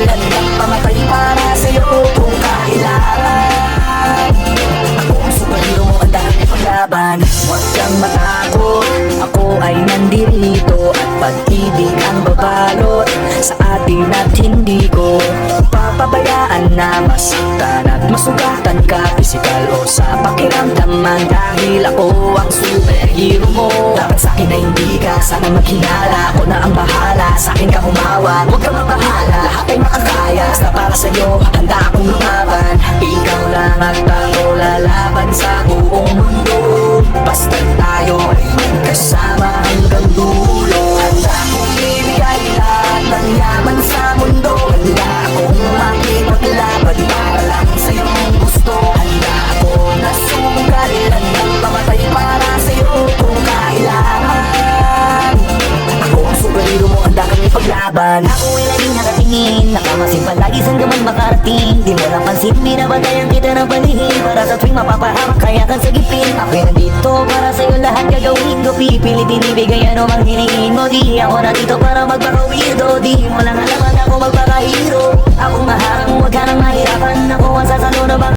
handang mamatay para sa'yo kung kailangan. Ako ang superhero mo, handa kang ipaglaban. Huwag kang matakot, ako ay nandirito, at pag-ibig ang babalot sa atin at hindi ko papabayaan na masaktan at masugatan ka, pisikal o sa pakiramdaman. Dahil ako ang superhero mo, dapat sa'kin na hindi ka sana maghinala. Ako na ang bahala, sa'kin ka humawak, huwag kang mabahala. Lahat ay makakaya, basta para sa'yo handa akong lumaban. Ikaw lang at ako lalaban sa buong mundo, basta tayo ay magkasama hanggang dulo. Handa akong ibigay lahat ng yaman sa mundo, handa akong makipaglaban para lang sa iyong gusto. Handa ako na sumugal, handang mamatay para sa iyo kung kailangan. Ako ang superhero mo, handa kang ipaglaban. Ako ay laging nakatingin, nakamasin palagi saan ka man makarating. Di mo lang pansin, binabantayan kita ng paningin, para sa tuwing mapapahamak kaya kang sagipin. Ako'y nandito para sa'yo, lahat gagawin ko, pipilitin ibigay ano mang hiningin mo. Di ako nandito para magpaka-weirdo, di mo lang alaman ako magpaka-hero. Ako maharang, huwag ka nang mahirapan, ako ang sasalo na bang